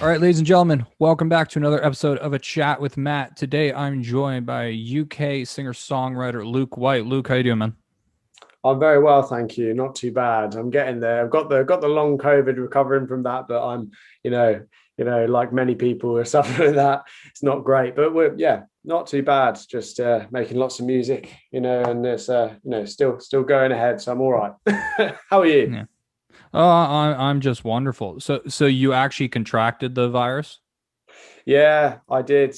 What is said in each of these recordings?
All right, ladies and gentlemen, welcome back to another episode of A Chat with Matt. Today I'm joined by UK singer-songwriter Luke White. Luke, how you doing, man? I'm very well, thank you. Not too bad. I'm getting there. I've got the long COVID, recovering from that, but I'm, you know, like many people are suffering that. It's not great, but we're not too bad. Just making lots of music, and it's still going ahead. So I'm all right. How are you? Yeah. I'm just wonderful. So you actually contracted the virus? Yeah, I did.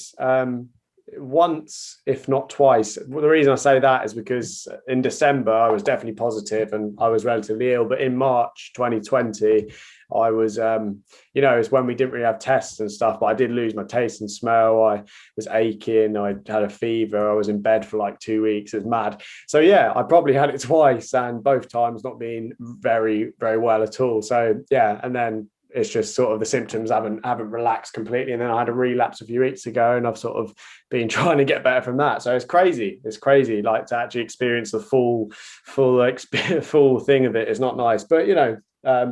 Once, if not twice. Well, the reason I say that is because in December I was definitely positive and I was relatively ill. But in March 2020, I was, it's when we didn't really have tests and stuff. But I did lose my taste and smell. I was aching. I had a fever. I was in bed for like 2 weeks. It was mad. So yeah, I probably had it twice, and both times not being very, very well at all. So yeah, and then it's just sort of the symptoms haven't relaxed completely, and then I had a relapse a few weeks ago, and I've sort of been trying to get better from that. So it's crazy like to actually experience the full thing of it is not nice, but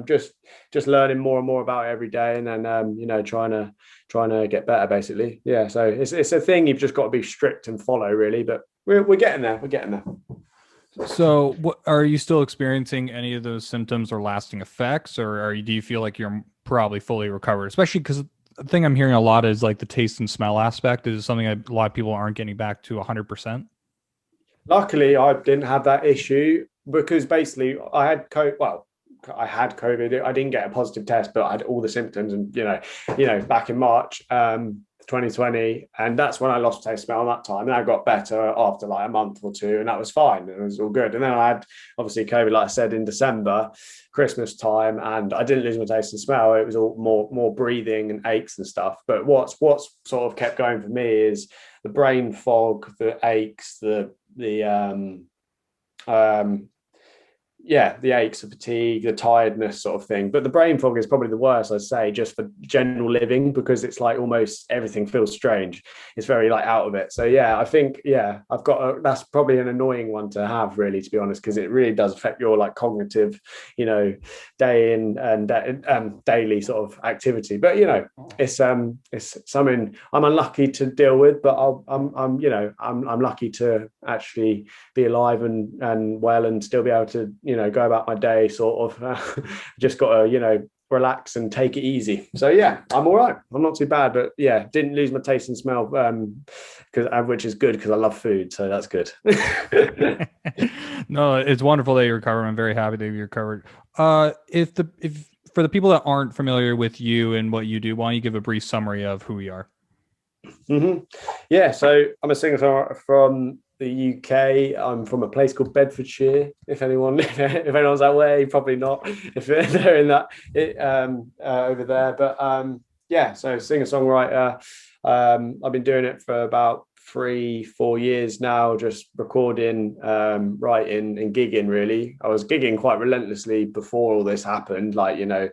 just learning more and more about it every day, and then trying to get better basically. Yeah, so it's a thing you've just got to be strict and follow really, but we're getting there. We're getting there. So what are you still experiencing any of those symptoms or lasting effects, or do you feel like you're probably fully recovered? Especially because the thing I'm hearing a lot is like the taste and smell aspect is something that a lot of people aren't getting back to 100%. Luckily, I didn't have that issue because basically I had COVID. Well, I had COVID. I didn't get a positive test, but I had all the symptoms, and back in March, 2020, and that's when I lost taste smell. That time, and I got better after like a month or two, and that was fine. It was all good. And then I had obviously COVID, like I said, in December, Christmas time, and I didn't lose my taste and smell. It was all more breathing and aches and stuff. But what's sort of kept going for me is the brain fog, the aches, the um, yeah, the aches, the fatigue, the tiredness sort of thing. But the brain fog is probably the worst, I'd say, just for general living, because it's like almost everything feels strange. It's very like out of it. So yeah, I think that's probably an annoying one to have, really, to be honest, because it really does affect your like cognitive, you know, day in and daily sort of activity. But it's something I'm unlucky to deal with, but I'm lucky to actually be alive and well and still be able to go about my day sort of. Just got to relax and take it easy. So yeah, I'm all right. I'm not too bad, but yeah, didn't lose my taste and smell, because which is good because I love food, so that's good. No, it's wonderful that you recovered. I'm very happy that you recovered. If for the people that aren't familiar with you and what you do, why don't you give a brief summary of who we are? Mm-hmm. Yeah, so I'm a singer from the UK. I'm from a place called Bedfordshire. If anyone, if anyone's that way, probably not. If they're in that over there, but yeah. So singer songwriter. I've been doing it for about 3-4 years now, just recording, writing, and gigging. Really, I was gigging quite relentlessly before all this happened. Like a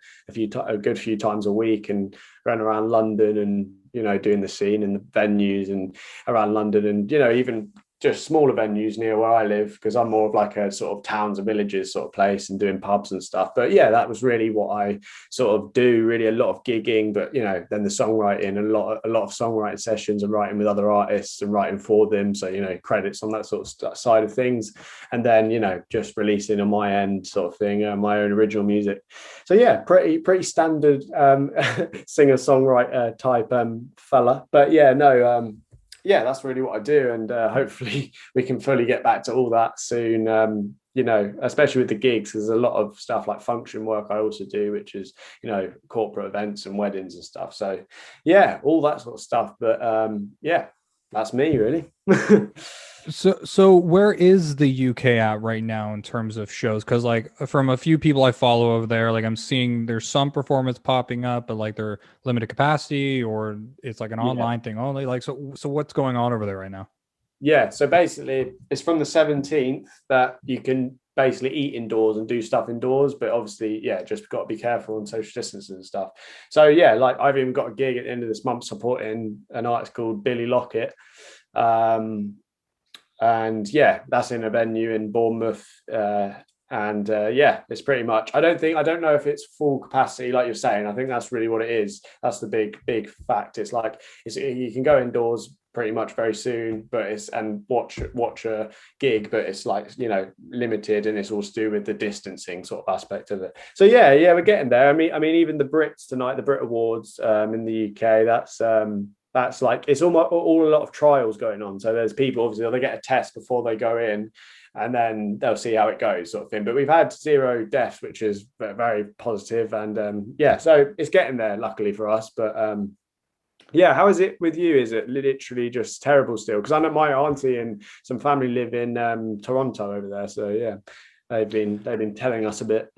good few times a week, and ran around London and doing the scene and the venues and around London, and even just smaller venues near where I live, because I'm more of like a sort of towns and villages sort of place, and doing pubs and stuff. But yeah, that was really what I sort of do, really a lot of gigging, but then the songwriting, a lot of songwriting sessions and writing with other artists and writing for them. So credits on that sort of side of things, and then just releasing on my end sort of thing, my own original music. So yeah, pretty standard singer songwriter type fella. But yeah, no, yeah, that's really what I do, and hopefully we can fully get back to all that soon. Especially with the gigs, there's a lot of stuff like function work I also do, which is corporate events and weddings and stuff. So yeah, all that sort of stuff. But yeah, that's me really. So where is the UK at right now in terms of shows? Because like from a few people I follow over there, like I'm seeing there's some performance popping up, but like they're limited capacity or it's like an Yeah. online thing only. Like so what's going on over there right now? Yeah, so basically, it's from the 17th that you can basically eat indoors and do stuff indoors, but obviously, yeah, just got to be careful on social distancing and stuff. So yeah, like I've even got a gig at the end of this month supporting an artist called Billy Lockett. Um, and yeah, that's in a venue in Bournemouth, And yeah, it's pretty much. I don't know if it's full capacity like you're saying. I think that's really what it is. That's the big fact. It's like you can go indoors pretty much very soon, but it's and watch a gig, but it's like, you know, limited, and it's all to do with the distancing sort of aspect of it. So yeah, we're getting there. I mean, even the Brits tonight, the Brit Awards in the UK, that's like it's almost all a lot of trials going on. So there's people, obviously they get a test before they go in, and then they'll see how it goes, sort of thing. But we've had 0 deaths, which is very positive, and yeah, so it's getting there, luckily for us. But yeah, how is it with you? Is it literally just terrible still? Because I know my auntie and some family live in Toronto over there, so yeah, they've been telling us a bit.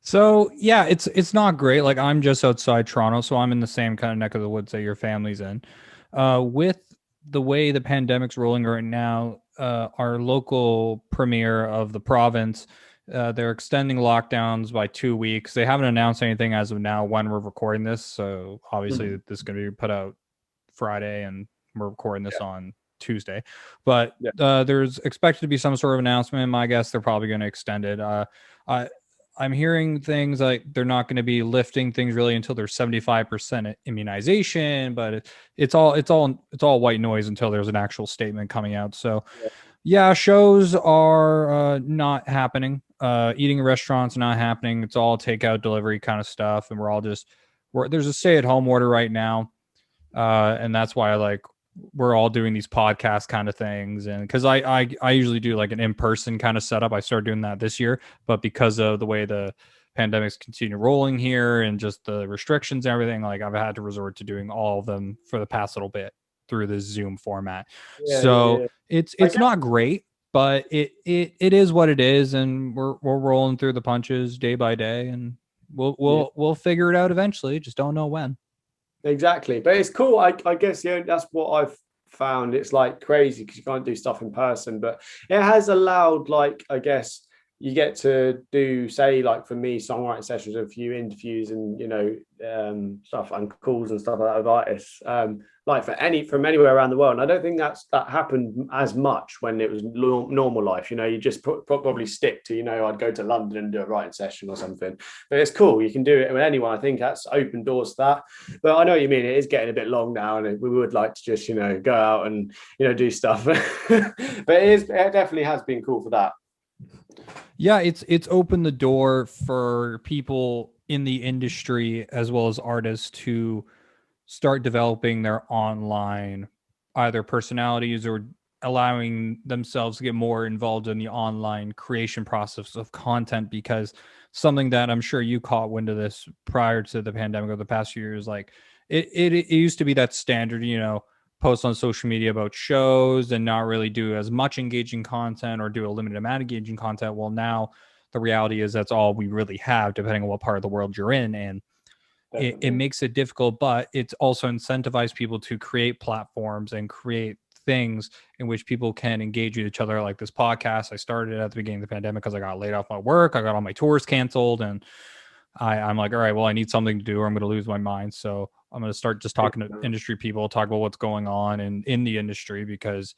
So yeah, it's not great. Like I'm just outside Toronto, so I'm in the same kind of neck of the woods that your family's in. With the way the pandemic's rolling right now, our local premier of the province, they're extending lockdowns by 2 weeks. They haven't announced anything as of now when we're recording this. So obviously this is going to be put out Friday, and we're recording this on Tuesday. But there's expected to be some sort of announcement. My guess they're probably going to extend it. I'm hearing things like they're not going to be lifting things really until there's 75% immunization, but it's all white noise until there's an actual statement coming out. So yeah, shows are not happening. Eating in restaurants not happening. It's all takeout delivery kind of stuff, and there's a stay-at-home order right now, and that's why we're all doing these podcast kind of things. And because I usually do like an in-person kind of setup. I started doing that this year, but because of the way the pandemics continue rolling here and just the restrictions and everything, like I've had to resort to doing all of them for the past little bit through this Zoom format. So it's not great, but it is what it is, and we're rolling through the punches day by day, and we'll figure it out eventually. Just don't know when. Exactly, but it's cool. I guess that's what I've found. It's like crazy because you can't do stuff in person, but it has allowed, like, I guess you get to do, say, like for me, songwriting sessions, a few interviews, and stuff and calls and stuff like that with artists, like from anywhere around the world. And I don't think that happened as much when it was normal life. You just probably stick to, I'd go to London and do a writing session or something. But it's cool, you can do it with anyone. I think that's open doors to that. But I know what you mean. It is getting a bit long now, and we would like to just go out and do stuff. But it definitely has been cool for that. Yeah, it's opened the door for people in the industry as well as artists to start developing their online either personalities or allowing themselves to get more involved in the online creation process of content, because something that I'm sure you caught wind of this prior to the pandemic or the past few years, like it used to be that standard, post on social media about shows and not really do as much engaging content or do a limited amount of engaging content. Well, now the reality is that's all we really have, depending on what part of the world you're in. And it makes it difficult, but it's also incentivized people to create platforms and create things in which people can engage with each other. Like this podcast, I started at the beginning of the pandemic because I got laid off my work. I got all my tours canceled, and I'm like, all right, well, I need something to do or I'm going to lose my mind. So I'm going to start just talking to industry people, talk about what's going on in the industry, because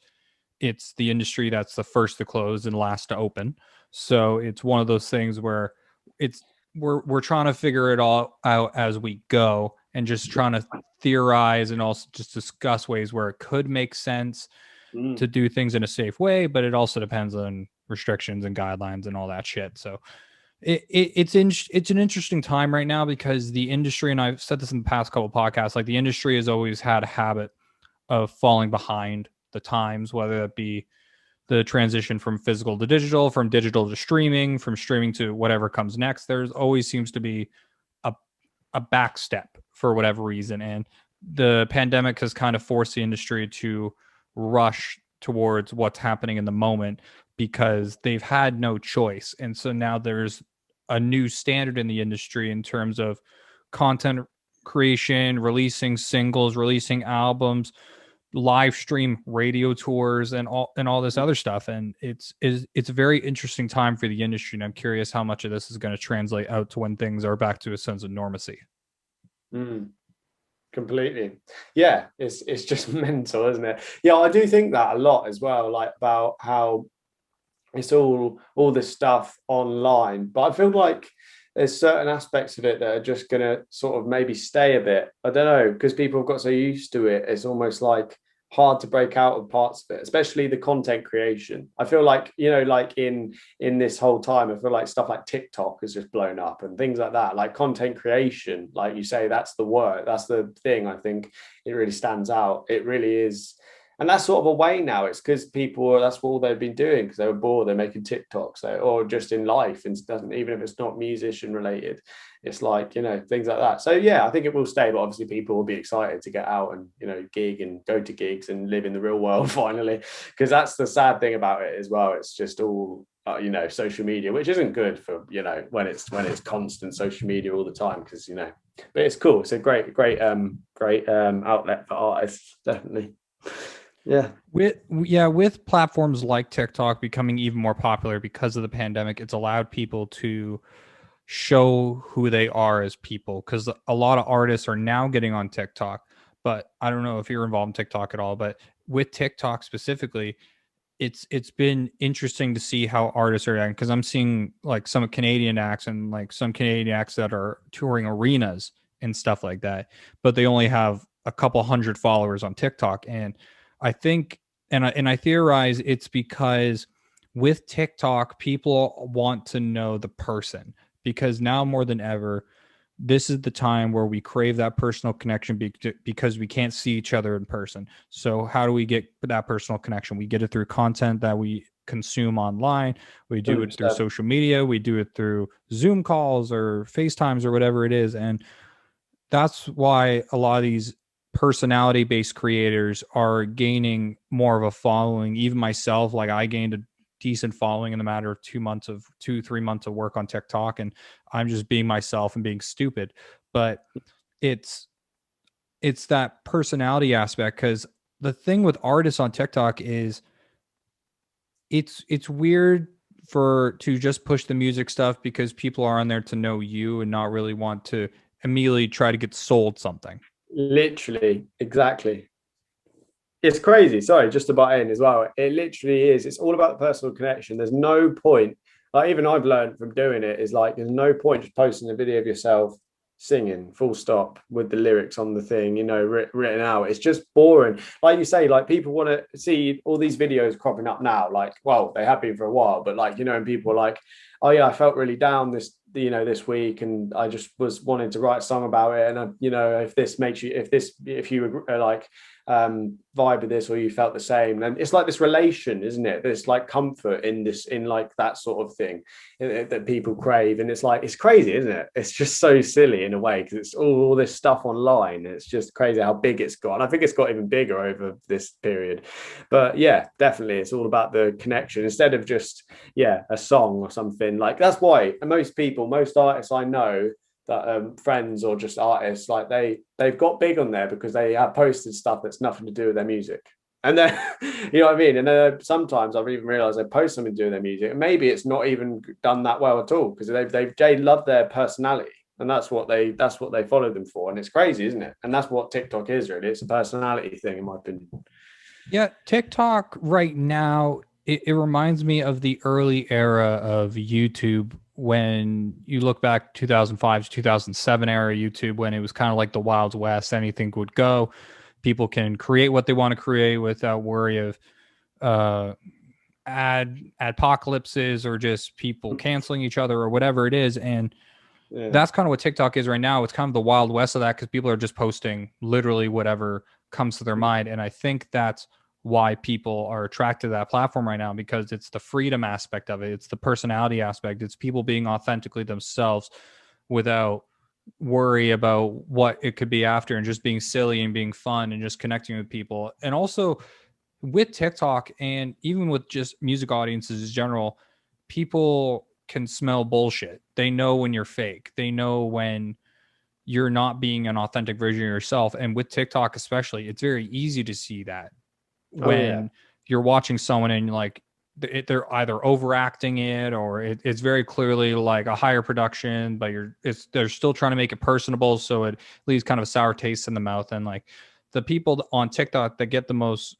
it's the industry that's the first to close and last to open. So it's one of those things where we're trying to figure it all out as we go, and just trying to theorize and also just discuss ways where it could make sense to do things in a safe way, but it also depends on restrictions and guidelines and all that shit. So it's an interesting time right now, because the industry, and I've said this in the past couple of podcasts, like the industry has always had a habit of falling behind the times, whether that be the transition from physical to digital, from digital to streaming, from streaming to whatever comes next. There's always seems to be a back step for whatever reason. And the pandemic has kind of forced the industry to rush towards what's happening in the moment because they've had no choice. And so now there's a new standard in the industry in terms of content creation, releasing singles, releasing albums, live stream radio tours, and all this other stuff. And it's a very interesting time for the industry, and I'm curious how much of this is going to translate out to when things are back to a sense of normalcy. Completely. Yeah, it's just mental, isn't it? Yeah, I do think that a lot as well, like about how it's all this stuff online. But I feel like there's certain aspects of it that are just gonna sort of maybe stay a bit. I don't know, because people have got so used to it. It's almost like hard to break out of parts of it, especially the content creation. I feel like, like in this whole time, I feel like stuff like TikTok has just blown up and things like that. Like content creation, like you say, that's the word, that's the thing. I think it really stands out. It really is. And that's sort of a way now. It's because people, that's all they've been doing because they were bored. They're making TikToks, or just in life, and doesn't, even if it's not musician related, it's like, things like that. So yeah, I think it will stay, but obviously people will be excited to get out and, gig and go to gigs and live in the real world finally, because that's the sad thing about it as well. It's just all social media, which isn't good for, when it's constant social media all the time, because but it's cool. It's a great outlet for artists, definitely. Yeah. With platforms like TikTok becoming even more popular because of the pandemic, it's allowed people to show who they are as people, because a lot of artists are now getting on TikTok. But I don't know if you're involved in TikTok at all, but with TikTok specifically, it's been interesting to see how artists are acting, because I'm seeing like some Canadian acts and like some Canadian acts that are touring arenas and stuff like that, but they only have a couple hundred followers on TikTok. And I think, and I theorize it's because with TikTok, people want to know the person, because now more than ever, this is the time where we crave that personal connection because we can't see each other in person. So how do we get that personal connection? We get it through content that we consume online. We do it through 100%. social media. We do it through Zoom calls or FaceTimes or whatever it is. And that's why a lot of these personality based creators are gaining more of a following. Even myself, like I gained a decent following in the matter of 2-3 months of work on TikTok, and I'm just being myself and being stupid. But it's that personality aspect, because the thing with artists on TikTok is it's weird to just push the music stuff, because people are on there to know you and not really want to immediately try to get sold something. Literally, exactly. It's crazy. Sorry, just to butt in as well. It literally is. It's all about the personal connection. There's no point. Like, even I've learned from doing it, is like there's no point just posting a video of yourself singing full stop with the lyrics on the thing, written out. It's just boring. Like you say, like people want to see all these videos cropping up now. Like, well, they have been for a while, but like, and people are like, oh yeah, I felt really down this week, and I just was wanting to write a song about it. And if this makes you, if you like vibe with this, or you felt the same, and it's like this relation, isn't it? There's like comfort in this, in like that sort of thing that people crave. And it's like, it's crazy, isn't it? It's just so silly in a way, because it's all this stuff online. It's just crazy how big it's got. And I think it's got even bigger over this period. But yeah, definitely, it's all about the connection instead of just a song or something. Like, that's why most artists I know, that friends or just artists, like they've got big on there because they have posted stuff that's nothing to do with their music. And then you know what I mean? And then sometimes I've even realized they post something to do with their music, and maybe it's not even done that well at all, because they love their personality, and that's what they follow them for. And it's crazy, isn't it? And that's what TikTok is, really. It's a personality thing, in my opinion. Yeah, TikTok right now, it reminds me of the early era of YouTube, when you look back 2005 to 2007 era YouTube, when it was kind of like the Wild West. Anything would go. People can create what they want to create without worry of uh, apocalypses or just people canceling each other or whatever it is. And that's kind of what TikTok is right now. It's kind of the Wild West of that, because people are just posting literally whatever comes to their mind. And I think that's why people are attracted to that platform right now, because it's the freedom aspect of it. It's the personality aspect. It's people being authentically themselves without worry about what it could be after, and just being silly and being fun and just connecting with people. And also with TikTok, and even with just music audiences in general, people can smell bullshit. They know when you're fake. They know when you're not being an authentic version of yourself. And with TikTok especially, it's very easy to see that when you're watching someone and like they're either overacting it, or it's very clearly like a higher production, but they're still trying to make it personable, so it leaves kind of a sour taste in the mouth. And like the people on TikTok that get the most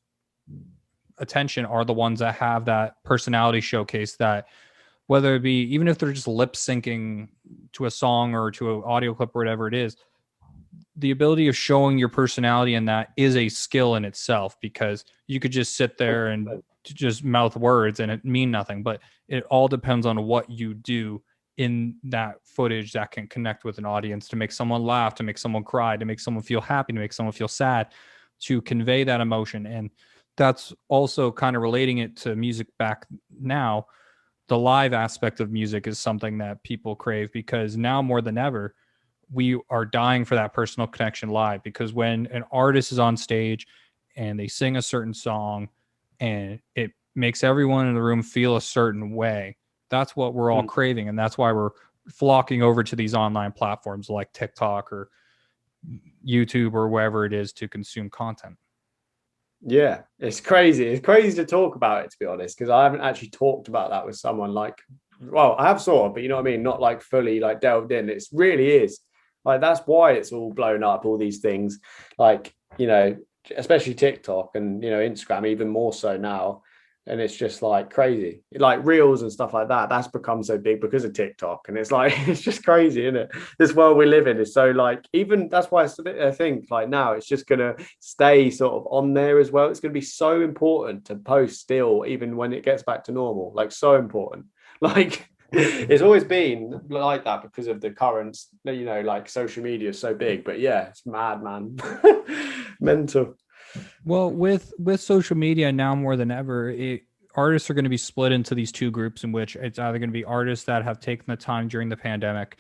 attention are the ones that have that personality showcase, that whether it be, even if they're just lip syncing to a song or to an audio clip or whatever it is, the ability of showing your personality in that is a skill in itself, because you could just sit there and just mouth words and it mean nothing. But it all depends on what you do in that footage that can connect with an audience, to make someone laugh, to make someone cry, to make someone feel happy, to make someone feel sad, to convey that emotion. And that's also kind of relating it to music back now. The live aspect of music is something that people crave, because now more than ever, we are dying for that personal connection live. Because when an artist is on stage and they sing a certain song and it makes everyone in the room feel a certain way, that's what we're all craving. And that's why we're flocking over to these online platforms like TikTok or YouTube or wherever it is to consume content. Yeah, it's crazy. It's crazy to talk about it, to be honest, because I haven't actually talked about that with someone like, well, I have sort of, but you know what I mean? Not like fully like delved in. It really is. Like, that's why it's all blown up, all these things. Like, you know, especially TikTok and, you know, Instagram, even more so now. And it's just like crazy, like reels and stuff like that. That's become so big because of TikTok. And it's like, it's just crazy, isn't it? This world we live in is so like, even that's why I think like now it's just going to stay sort of on there as well. It's going to be so important to post still, even when it gets back to normal, like so important. Like, it's always been like that because of the current, you know, like social media is so big. But yeah, it's mad, man. Mental. Well, with social media now more than ever, artists are going to be split into these two groups, in which it's either going to be artists that have taken the time during the pandemic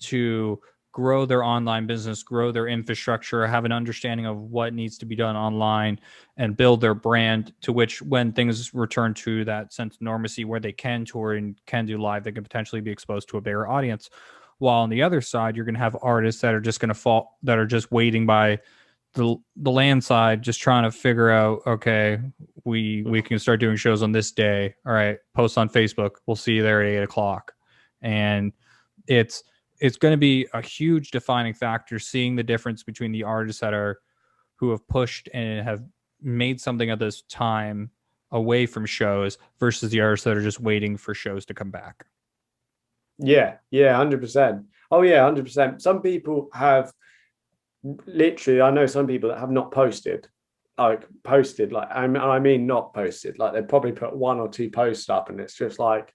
to grow their online business, grow their infrastructure, have an understanding of what needs to be done online, and build their brand, to which when things return to that sense of normalcy where they can tour and can do live, they can potentially be exposed to a bigger audience. While on the other side, you're going to have artists that are just going to fall, that are just waiting by the land side, just trying to figure out, okay, we can start doing shows on this day. All right, post on Facebook. We'll see you there at 8 o'clock. And it's going to be a huge defining factor, seeing the difference between the artists that are, who have pushed and have made something of this time away from shows, versus the artists that are just waiting for shows to come back. Yeah, 100%. Oh yeah, 100%. Some people have literally, I know some people that have not posted, like I mean not posted, like they probably put one or two posts up, and it's just like,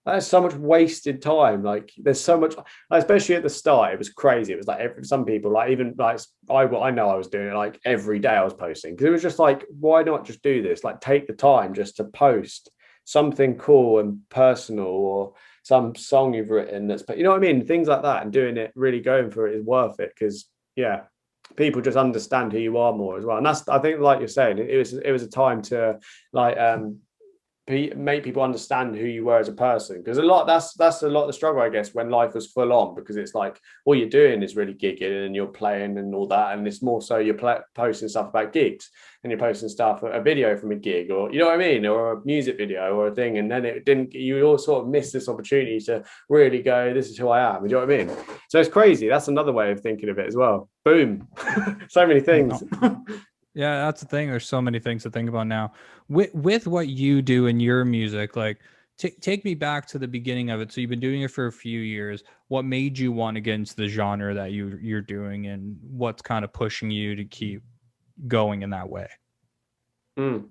that's so much wasted time. Like, there's so much, especially at the start, it was crazy. It was like some people, like even like I know I was doing it like every day I was posting, because it was just like, why not just do this? Like, take the time just to post something cool and personal, or some song you've written that's, you know what I mean? Things like that, and doing it, really going for it is worth it, because yeah, people just understand who you are more as well. And that's, I think, like you're saying, it was a time to like make people understand who you were as a person, because that's a lot of the struggle, I guess, when life was full on, because it's like all you're doing is really gigging and you're playing and all that, and it's more so you're posting stuff about gigs, and you're posting stuff, a video from a gig, or you know what I mean, or a music video or a thing, and then you all sort of miss this opportunity to really go, this is who I am, you know what I mean? So it's crazy. That's another way of thinking of it as well. Boom. So many things. Yeah, that's the thing. There's so many things to think about now. With what you do in your music, like take me back to the beginning of it. So you've been doing it for a few years. What made you want to get into the genre that you're doing, and what's kind of pushing you to keep going in that way? Well,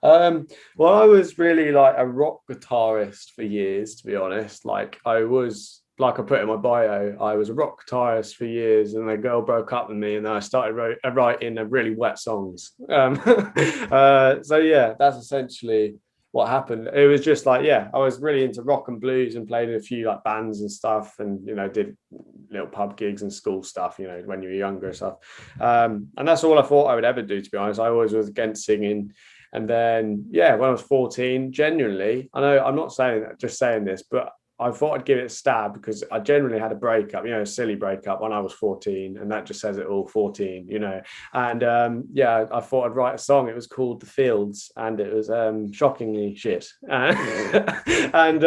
I was really like a rock guitarist for years, to be honest. Like, I was, like I put in my bio, I was a rock guitarist for years, and the girl broke up with me, and then I started writing really wet songs. So yeah, that's essentially what happened. It was just like, yeah, I was really into rock and blues, and played in a few like bands and stuff, and you know, did little pub gigs and school stuff, you know, when you were younger and stuff. And that's all I thought I would ever do, to be honest. I always was against singing. And then, yeah, when I was 14, genuinely, I know I'm not saying that, just saying this, but I thought I'd give it a stab, because I generally had a breakup, you know, a silly breakup when I was 14. And that just says it all, 14, you know. And yeah, I thought I'd write a song. It was called The Fields, and it was shockingly shit. And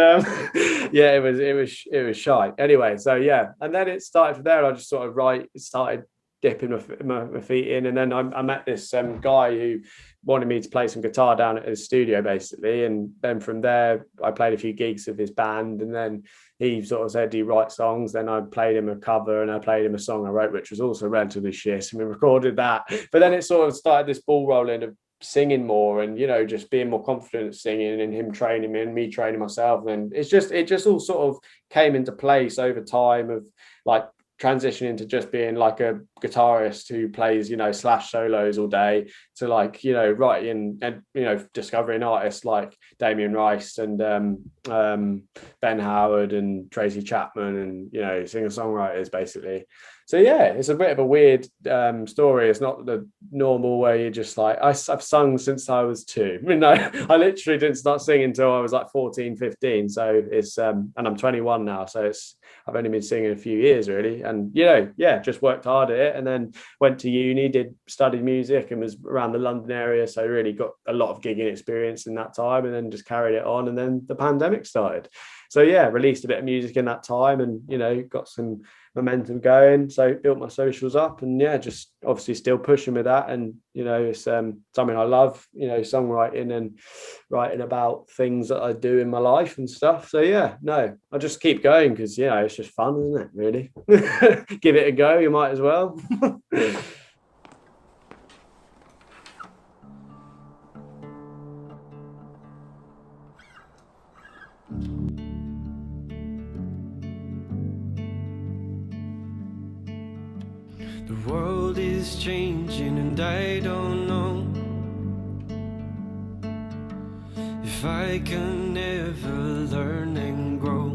yeah, it was shy. Anyway, so yeah. And then it started from there. I just sort of started dipping my feet in. And then I met this guy who wanted me to play some guitar down at his studio, basically. And then from there, I played a few gigs with his band. And then he sort of said, "Do you write songs?" Then I played him a cover and I played him a song I wrote, which was also relatively shit. And we recorded that. But then it sort of started this ball rolling of singing more and, you know, just being more confident singing, and him training me and me training myself. And it just all sort of came into place over time of like transitioning to just being like a guitarist who plays, you know, slash solos all day, to like, you know, writing and, you know, discovering artists like Damien Rice and Ben Howard and Tracy Chapman and, you know, singer-songwriters basically. So yeah, it's a bit of a weird story. It's not the normal where you're just like, I've sung since I was 2. I mean, I literally didn't start singing until I was like 14, 15. So it's, and I'm 21 now. So I've only been singing a few years really. And, you know, yeah, just worked hard at it, and then went to uni, studied music and was around the London area. So I really got a lot of gigging experience in that time, and then just carried it on. And then the pandemic started. So yeah, released a bit of music in that time, and, you know, got some momentum going, so built my socials up, and yeah, just obviously still pushing with that. And, you know, it's something I love, you know, songwriting and writing about things that I do in my life and stuff. So yeah, no, I just keep going because, you know, it's just fun, isn't it, really? Give it a go, you might as well. The world is changing and I don't know if I can ever learn and grow.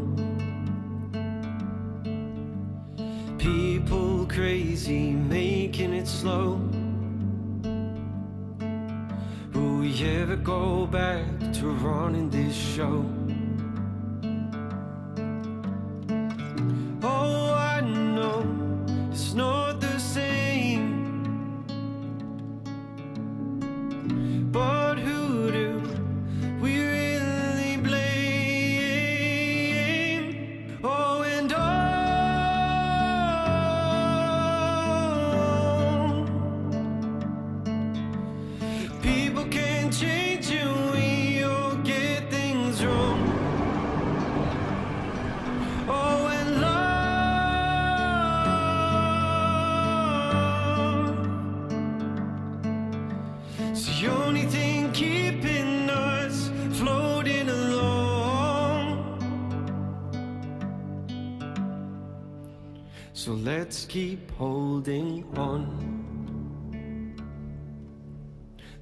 People crazy, making it slow. Will we ever go back to running this show? Oh, I know it's not the same, but who do we really blame? Oh, and people can change you, we all get things wrong. Oh, and it's the only thing keeping us floating along. So let's keep holding on.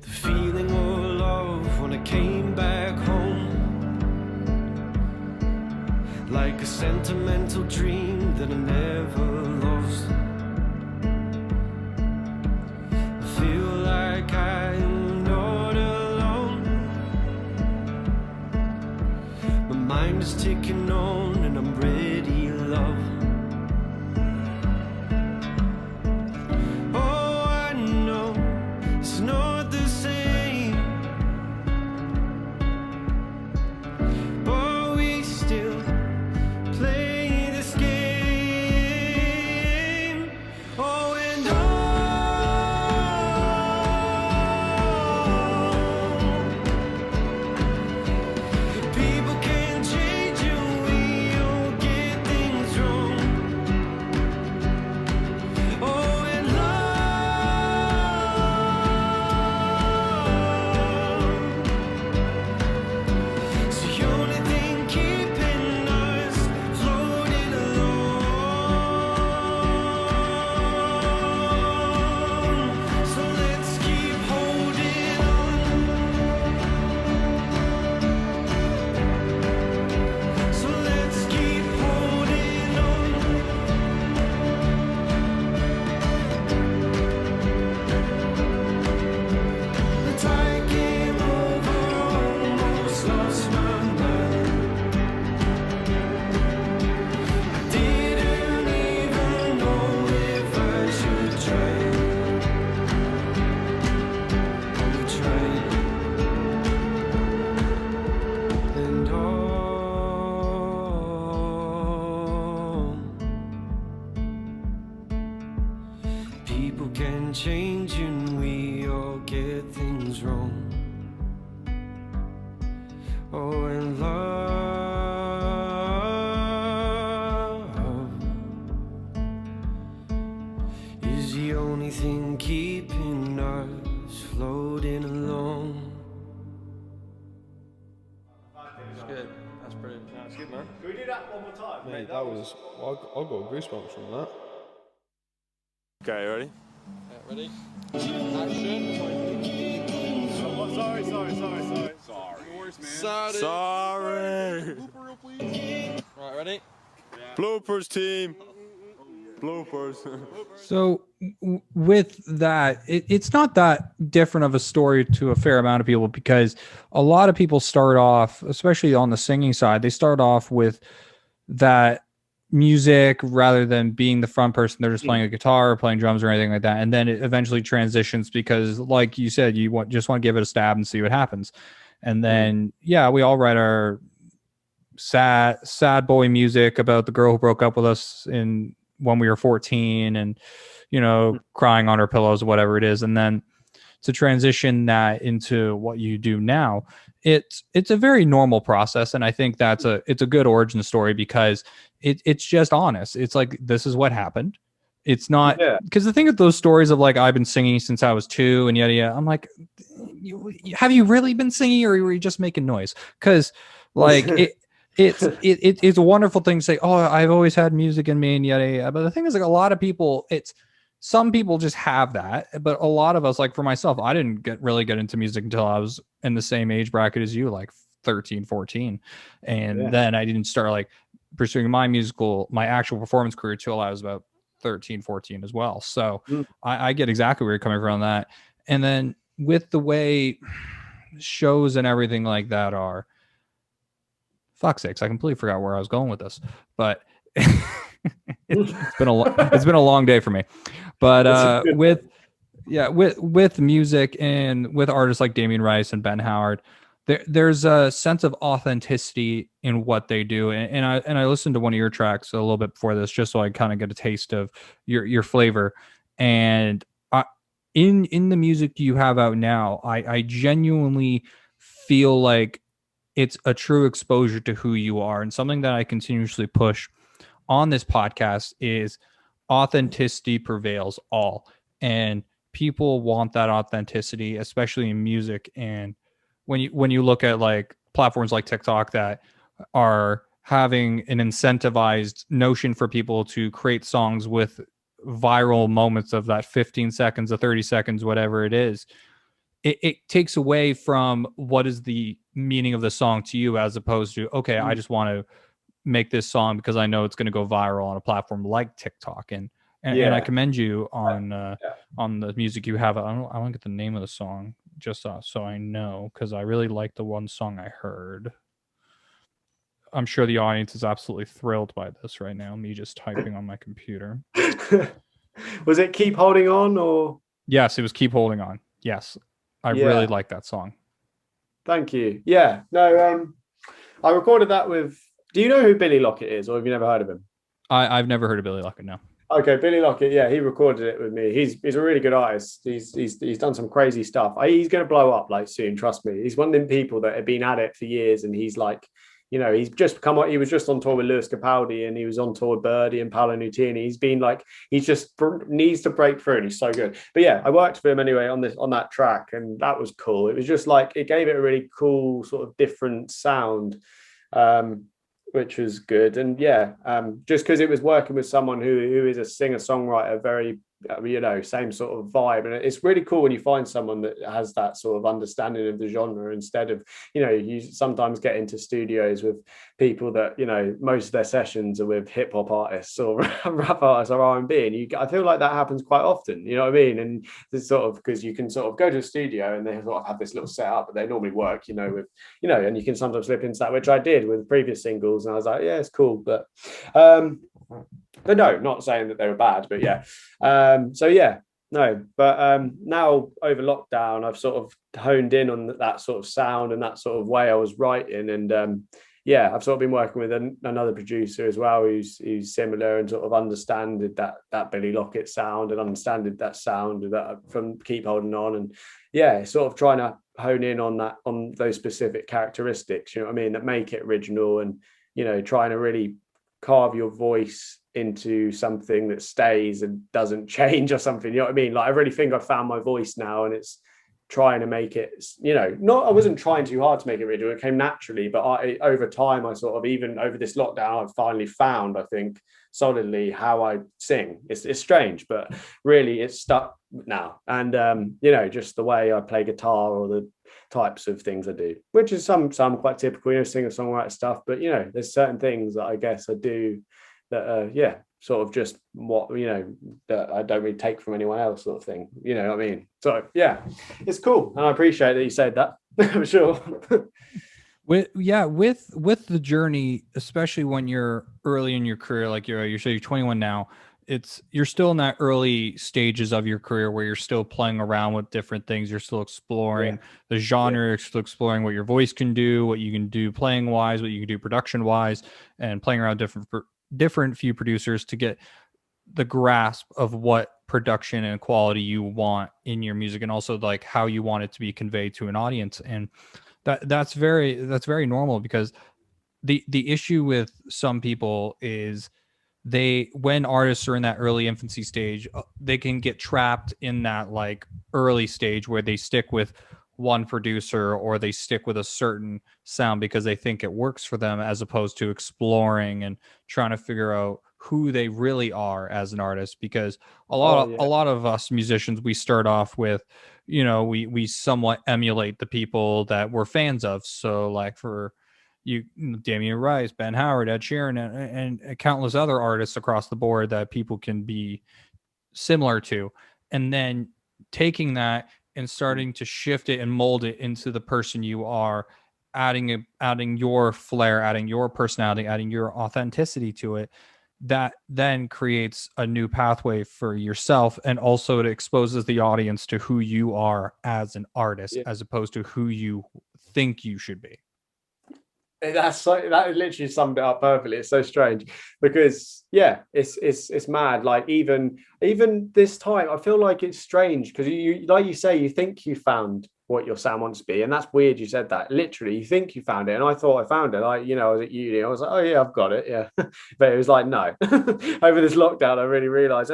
The feeling of love when I came back home, like a sentimental dream that I never lost. I feel like I'm not alone. My mind is ticking on and I'm ready, love. Oh, I know it's not the same, but we still play this game. Oh, and people can change you, we only thing keeping us floating along. That's good. That's brilliant. That's good, man. Can we do that one more time? Mate, that was. I got goosebumps from that. Okay, ready? Yeah, ready? Action. Sorry. Right, ready? Bloopers team. Bloopers. So with that, it's not that different of a story to a fair amount of people, because a lot of people start off, especially on the singing side, they start off with that music rather than being the front person. They're just playing a guitar or playing drums or anything like that. And then it eventually transitions because, like you said, you just want to give it a stab and see what happens. And then, yeah, we all write our sad boy music about the girl who broke up with us when we were 14 and, crying on our pillows or whatever it is. And then to transition that into what you do now, it's a very normal process. And I think it's a good origin story because it's just honest. It's like, this is what happened. It's not, because the thing with those stories of like, I've been singing since I was 2 and yada, I'm like, have you really been singing or were you just making noise? Because like it's a wonderful thing to say, oh, I've always had music in me and yada. But the thing is, like, a lot of people, some people just have that, but a lot of us, like for myself, I didn't really get into music until I was in the same age bracket as you, like 13, 14. And then I didn't start like pursuing my actual performance career till I was about 13, 14 as well. So I get exactly where you're coming from on that. And then with the way shows and everything like that are, fuck's sakes, I completely forgot where I was going with this, but it's been a long day for me. But with music and with artists like Damien Rice and Ben Howard, there's a sense of authenticity in what they do. And I listened to one of your tracks a little bit before this, just so I kind of get a taste of your flavor. And in the music you have out now, I genuinely feel like it's a true exposure to who you are. And something that I continuously push on this podcast is authenticity prevails all. And people want that authenticity, especially in music. And when you look at like platforms like TikTok that are having an incentivized notion for people to create songs with viral moments of that 15 seconds or 30 seconds, whatever it is, it takes away from what is the meaning of the song to you, as opposed to, okay, I just want to make this song because I know it's going to go viral on a platform like TikTok. And I commend you on the music you have. I don't get the name of the song just so I know, because I really like the one song I heard. I'm sure the audience is absolutely thrilled by this right now, me just typing on my computer. Was it Keep Holding On or? Yes, it was Keep Holding On. Yes. I really like that song. Thank you. Yeah. No, I recorded that with, do you know who Billy Lockett is, or have you never heard of him? I've never heard of Billy Lockett, no. Okay, Billy Lockett, yeah, he recorded it with me. He's a really good artist. He's done some crazy stuff. He's going to blow up like soon, trust me. He's one of them people that have been at it for years, and he's like, he's just come on. He was just on tour with Lewis Capaldi, and he was on tour with Birdie and Paolo Nutini. He's been like, he just needs to break through, and he's so good. But yeah, I worked for him anyway on that track, and that was cool. It was just like, it gave it a really cool sort of different sound, which was good. And just because it was working with someone who is a singer-songwriter, very same sort of vibe. And it's really cool when you find someone that has that sort of understanding of the genre, instead of, you sometimes get into studios with people that, most of their sessions are with hip hop artists or rap artists or R&B. And I feel like that happens quite often, you know what I mean? And it's sort of, because you can sort of go to a studio and they sort of have this little setup, but they normally work, with, and you can sometimes slip into that, which I did with previous singles. And I was like, yeah, it's cool. But no, not saying that they were bad, but now over lockdown, I've sort of honed in on that sort of sound and that sort of way I was writing. And I've sort of been working with another producer as well, who's similar and sort of understood that Billy Lockett sound and understood that sound that from Keep Holding On. And sort of trying to hone in on those specific characteristics, you know what I mean, that make it original, and, trying to really carve your voice into something that stays and doesn't change or something. You know what I mean? Like, I really think I found my voice now, and it's trying to make it, I wasn't trying too hard to make it original. It came naturally, but over time, I sort of, even over this lockdown, I've finally found, I think, solidly how I sing. It's strange, but really it's stuck now. And just the way I play guitar, or the types of things I do, which is some quite typical, singer songwriter stuff. But there's certain things that I guess I do that sort of just what that I don't really take from anyone else, sort of thing. You know what I mean? So yeah, it's cool, and I appreciate that you said that for sure. With the journey, especially when you're early in your career, like you're 21 now, you're still in that early stages of your career where you're still playing around with different things. You're still exploring the genre, you're still exploring what your voice can do, what you can do playing wise, what you can do production wise, and playing around different few producers to get the grasp of what production and quality you want in your music, and also like how you want it to be conveyed to an audience. And that's very normal, because the issue with some people is when artists are in that early infancy stage, they can get trapped in that like early stage where they stick with one producer, or they stick with a certain sound because they think it works for them, as opposed to exploring and trying to figure out who they really are as an artist. Because a lot of us musicians, we start off with, we somewhat emulate the people that we're fans of. So like for you, Damien Rice, Ben Howard, Ed Sheeran, and countless other artists across the board that people can be similar to, and then taking that and starting to shift it and mold it into the person you are, adding your flair, adding your personality, adding your authenticity to it. That then creates a new pathway for yourself, and also it exposes the audience to who you are as an artist, as opposed to who you think you should be. That literally summed it up perfectly. It's so strange, because it's mad. Like even this time, I feel like it's strange, because you like you say, you think you found what your sound wants to be, and that's weird you said that. Literally, you think you found it, and I thought I found it. I was at uni, I was like, oh yeah, I've got it, yeah. But it was like, no. Over this lockdown, I really realized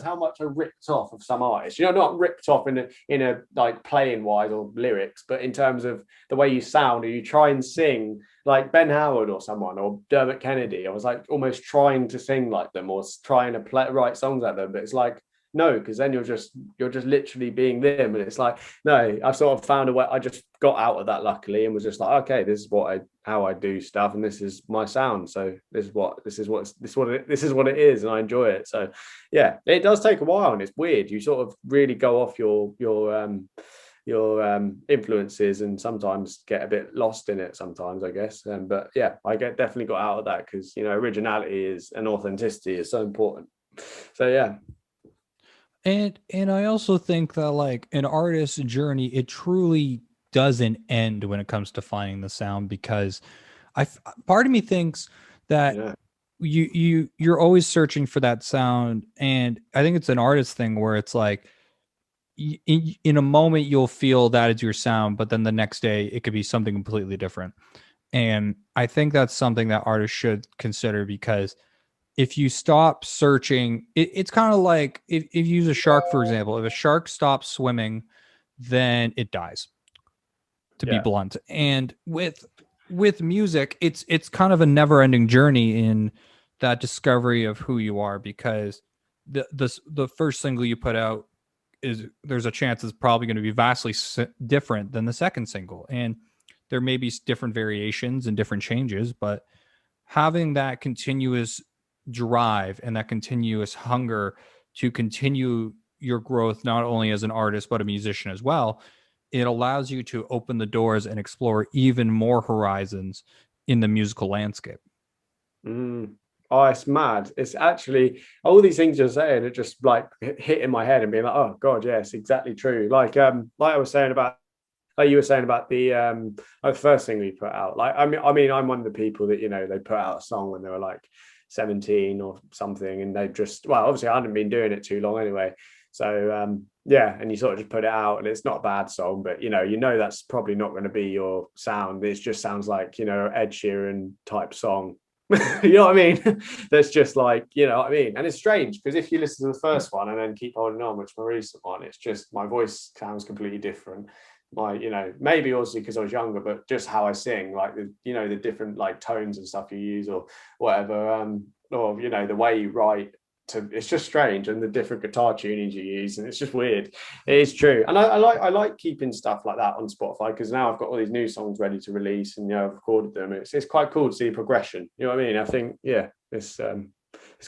how much I ripped off of some artists. Not ripped off in a like playing wise or lyrics, but in terms of the way you sound, or you try and sing like Ben Howard or someone, or Dermot Kennedy. I was like almost trying to sing like them, or trying to write songs like them, but it's like, no, because then you're just literally being them. And it's like, no, I sort of found a way. I just got out of that, luckily, and was just like, okay, this is how I do stuff, and this is my sound. So this is what it is, and I enjoy it. So yeah, it does take a while, and it's weird. You sort of really go off your influences, and sometimes get a bit lost in it sometimes, I guess. But yeah, I definitely got out of that, because originality and authenticity is so important. So yeah. And I also think that like an artist's journey, it truly doesn't end when it comes to finding the sound, because part of me thinks that you're always searching for that sound. And I think it's an artist thing where it's like, in a moment you'll feel that is your sound, but then the next day it could be something completely different. And I think that's something that artists should consider, because if you stop searching, it's kind of like if you use a shark, for example. If a shark stops swimming, then it dies, to be blunt. And with music, it's kind of a never-ending journey in that discovery of who you are, because the first single you put out there's a chance it's probably going to be vastly different than the second single, and there may be different variations and different changes, but having that continuous drive and that continuous hunger to continue your growth, not only as an artist but a musician as well, it allows you to open the doors and explore even more horizons in the musical landscape. Oh, it's mad. It's actually all these things you're saying, it just like hit in my head and being like, oh god, yes, exactly true. Like I was saying about, like you were saying about the first thing we put out. Like I mean I'm one of the people that they put out a song when they were like 17 or something, and they just, well, obviously I hadn't been doing it too long anyway, so and you sort of just put it out, and it's not a bad song, but that's probably not going to be your sound. It just sounds like Ed Sheeran type song, You know what I mean? That's just like, you know what I mean? And it's strange because if you listen to the first one and then keep holding on, which my recent one, it's just my voice sounds completely different. My, you know, maybe also because I was younger, but just how I sing, like the, you know, the different like tones and stuff you use or whatever, or you know, the way you write. It's just strange, and the different guitar tunings you use, and it's just weird. It is true, and I like keeping stuff like that on Spotify because now I've got all these new songs ready to release, and you know, I've recorded them. It's quite cool to see progression. You know what I mean? I think it's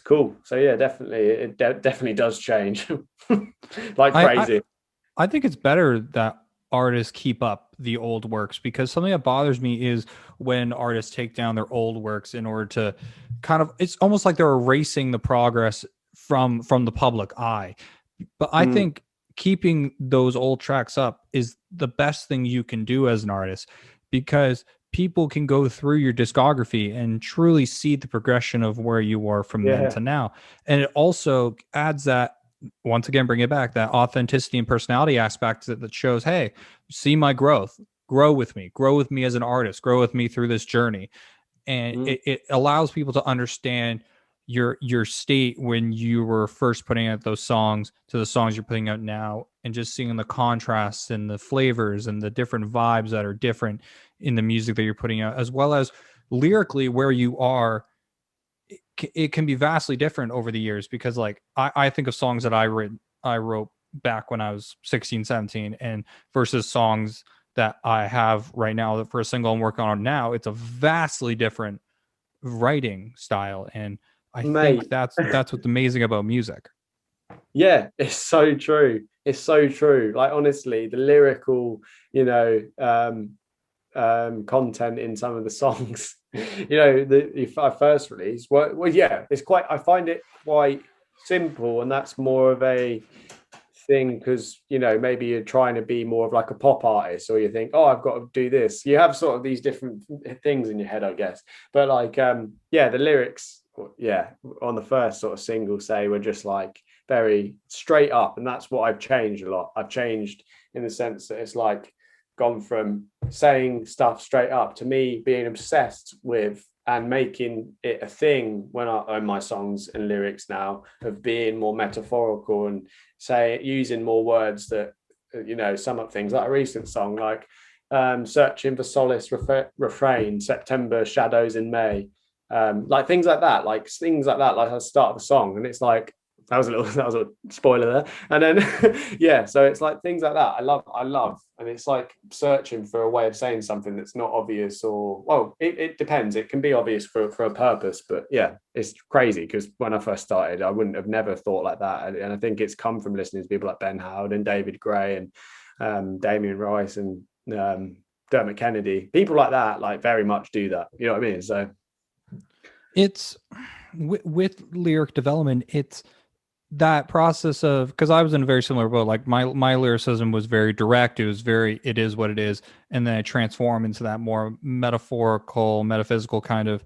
cool. So yeah, definitely, it definitely does change like crazy. I think it's better that artists keep up the old works, because something that bothers me is when artists take down their old works in order to kind of, it's almost like they're erasing the progress from the public eye. But I think keeping those old tracks up is the best thing you can do as an artist, because people can go through your discography and truly see the progression of where you are from then to now. And it also adds that, once again, bring it back, that authenticity and personality aspect that shows, hey, see my growth, grow with me as an artist, grow with me through this journey. And it allows people to understand your state when you were first putting out those songs to the songs you're putting out now, and just seeing the contrasts and the flavors and the different vibes that are different in the music that you're putting out, as well as lyrically where you are. It can be vastly different over the years, because like I think of songs that I wrote back when I was 16, 17, and versus songs that I have right now that for a single I'm working on now. It's a vastly different writing style, and I think that's what's amazing about music. Yeah, it's so true. It's so true. Like honestly, the lyrical, you know, content in some of the songs, you know, if I first released, well, yeah, it's quite, I find it quite simple, and that's more of a thing because, you know, maybe you're trying to be more of like a pop artist, or you think, oh, I've got to do this. You have sort of these different things in your head, I guess. But like, yeah, the lyrics, yeah, on the first sort of single, say, were just like very straight up, and that's what I've changed a lot. I've changed in the sense that it's like gone from saying stuff straight up to me being obsessed with and making it a thing when I own my songs and lyrics now, of being more metaphorical and using more words that, you know, sum up things. Like a recent song like Searching for Solace Refrain, September Shadows in May, like things like that, like at the start of the song. And it's like, that was a spoiler there. And then yeah, so it's like things like that I love, and it's like searching for a way of saying something that's not obvious, or well, it depends, it can be obvious for a purpose. But yeah, it's crazy because when I first started I wouldn't have never thought like that, and I think it's come from listening to people like Ben Howard and David Gray and Damien Rice and Dermot Kennedy, people like that, like very much do that, you know what I mean? So it's with lyric development, it's that process of, because I was in a very similar boat. Like my lyricism was very direct. It is what it is. And then I transform into that more metaphorical, metaphysical kind of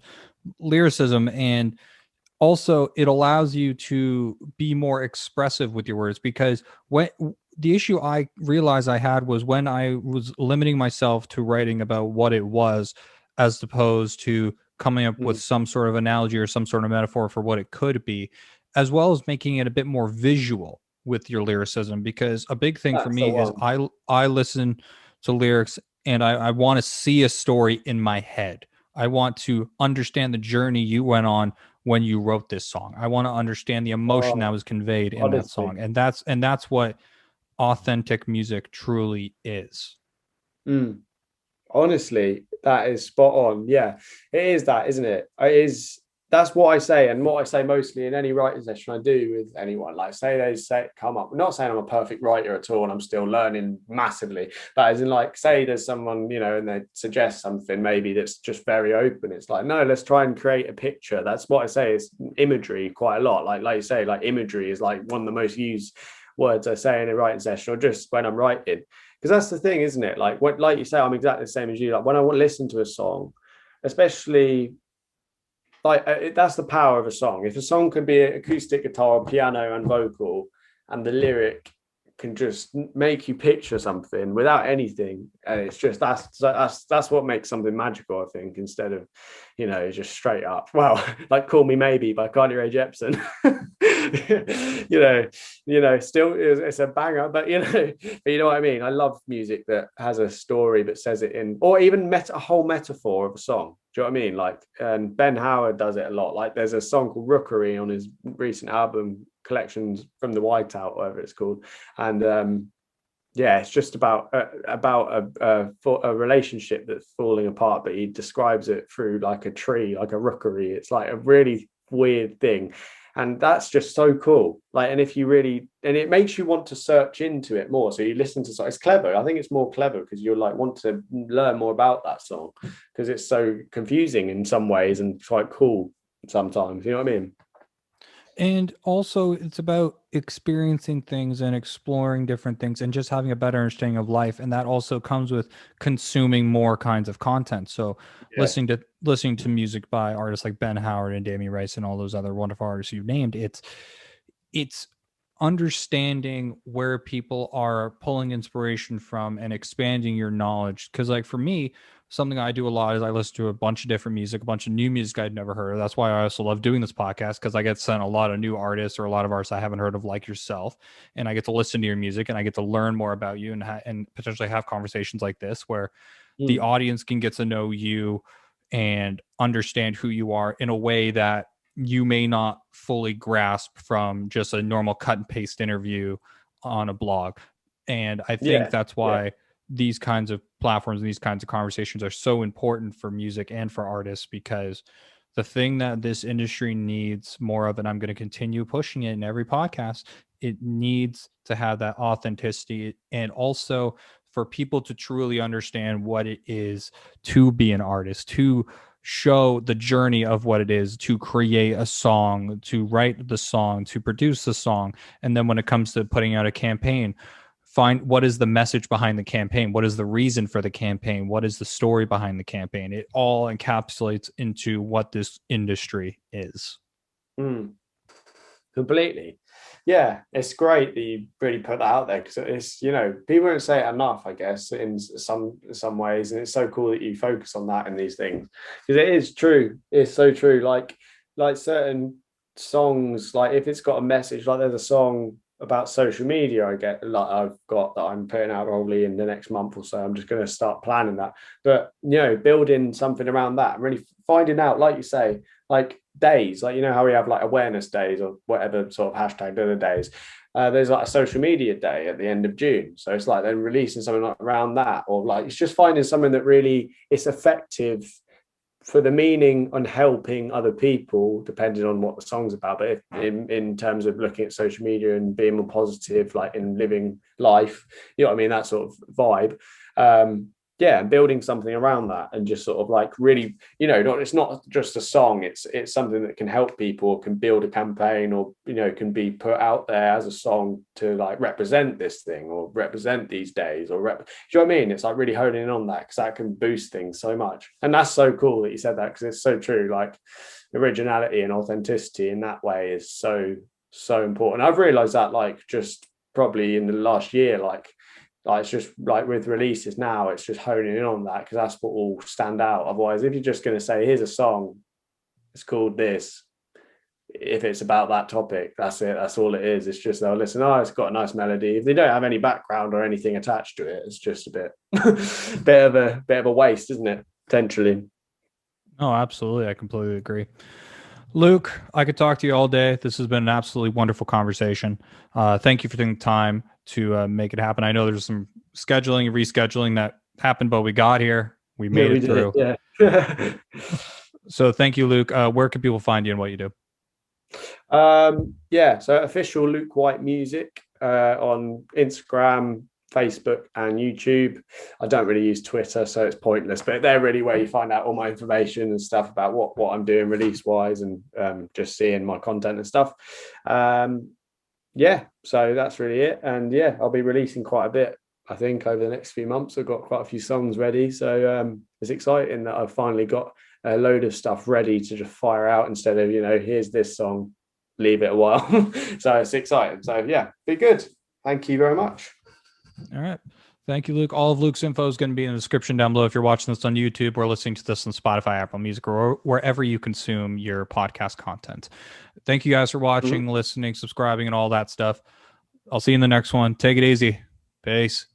lyricism. And also it allows you to be more expressive with your words, because when the issue I realized I had was when I was limiting myself to writing about what it was, as opposed to coming up with some sort of analogy or some sort of metaphor for what it could be, as well as making it a bit more visual with your lyricism. Because a big thing for me is I listen to lyrics and I want to see a story in my head. I want to understand the journey you went on when you wrote this song. I want to understand the emotion that was conveyed in that song. And that's what authentic music truly is. Honestly, that is spot on. Yeah, it is that, isn't it? It is. That's what I say, and what I say mostly in any writing session I do with anyone. Like, they come up. I'm not saying I'm a perfect writer at all, and I'm still learning massively. But as in, like, say there's someone, you know, and they suggest something maybe that's just very open. It's like, no, let's try and create a picture. That's what I say is imagery quite a lot. Like you say, like imagery is like one of the most used words I say in a writing session, or just when I'm writing. Because that's the thing, isn't it? Like like you say, I'm exactly the same as you. Like when I want to listen to a song, especially. Like that's the power of a song. If a song can be acoustic guitar, piano, and vocal, and the lyric can just make you picture something without anything, and it's just that's what makes something magical, I think, instead of, you know, just straight up, well, like Call Me Maybe by Carly Rae Jepsen. Still it's a banger, but you know what I mean. I love music that has a story but says it in, or even a whole metaphor of a song. Do you know what I mean? Like, and Ben Howard does it a lot. Like, there's a song called Rookery on his recent album Collections from the Whiteout, whatever it's called, and it's just about a relationship that's falling apart, but he describes it through like a tree, like a rookery. It's like a really weird thing, and that's just so cool. Like, and it makes you want to search into it more, so you listen to it's clever. I think it's more clever because you're like want to learn more about that song, because it's so confusing in some ways and quite cool sometimes, you know what I mean? And also, it's about experiencing things and exploring different things and just having a better understanding of life. And that also comes with consuming more kinds of content. So listening to music by artists like Ben Howard and Damien Rice and all those other wonderful artists you've named, it's understanding where people are pulling inspiration from and expanding your knowledge. Because like for me, something I do a lot is I listen to a bunch of different music, a bunch of new music I'd never heard of. That's why I also love doing this podcast, because I get sent a lot of new artists or a lot of artists I haven't heard of, like yourself, and I get to listen to your music and I get to learn more about you and potentially have conversations like this where the audience can get to know you and understand who you are in a way that you may not fully grasp from just a normal cut and paste interview on a blog. And I think that's why these kinds of platforms and these kinds of conversations are so important for music and for artists, because the thing that this industry needs more of, and I'm going to continue pushing it in every podcast, it needs to have that authenticity, and also for people to truly understand what it is to be an artist, to show the journey of what it is to create a song, to write the song, to produce the song. And then when it comes to putting out a campaign, find what is the message behind the campaign, what is the reason for the campaign, what is the story behind the campaign. It all encapsulates into what this industry is. Completely. Yeah, it's great that you really put that out there, because it's, you know, people don't say it enough, I guess, in some ways, and it's so cool that you focus on that in these things, because it is true. It's so true. Like certain songs, like if it's got a message, like there's a song about social media I've got that I'm putting out probably in the next month or so. I'm just going to start planning that, but you know, building something around that, really finding out, like you say, like days, like, you know how we have like awareness days or whatever sort of hashtag the other days, there's like a social media day at the end of June, so it's like then releasing something like around that, or like it's just finding something that really is effective for the meaning on helping other people, depending on what the song's about. But if, in terms of looking at social media and being more positive, like in living life, you know what I mean, that sort of vibe, and building something around that, and just sort of like really, you know, it's not just a song, it's something that can help people, or can build a campaign, or, you know, can be put out there as a song to like represent this thing or represent these days, or do you know what I mean? It's like really honing in on that, because that can boost things so much. And that's so cool that you said that, because it's so true. Like originality and authenticity in that way is so important. I've realized that, like, just probably in the last year, like it's just like with releases now, it's just honing in on that, because that's what will stand out. Otherwise, if you're just going to say, here's a song, it's called this, if it's about that topic, that's it, that's all it is. It's just, they'll listen, oh, it's got a nice melody. If they don't have any background or anything attached to it, it's just a bit of a waste, isn't it, potentially? Oh, absolutely. I completely agree. Luke, I could talk to you all day. This has been an absolutely wonderful conversation. Thank you for taking the time to make it happen. I know there's some scheduling and rescheduling that happened, but we got here. We made it through. Yeah. So thank you, Luke. Where can people find you and what you do? So official Luke White Music on Instagram, Facebook, and YouTube. I don't really use Twitter, so it's pointless, but they're really where you find out all my information and stuff about what I'm doing release wise, and just seeing my content and stuff. So that's really it. And I'll be releasing quite a bit, I think, over the next few months. I've got quite a few songs ready, so it's exciting that I've finally got a load of stuff ready to just fire out, instead of, you know, here's this song, leave it a while. So it's exciting. So be good. Thank you very much. All right. Thank you, Luke. All of Luke's info is going to be in the description down below if you're watching this on YouTube or listening to this on Spotify, Apple Music, or wherever you consume your podcast content. Thank you guys for watching, listening, subscribing, and all that stuff. I'll see you in the next one. Take it easy. Peace.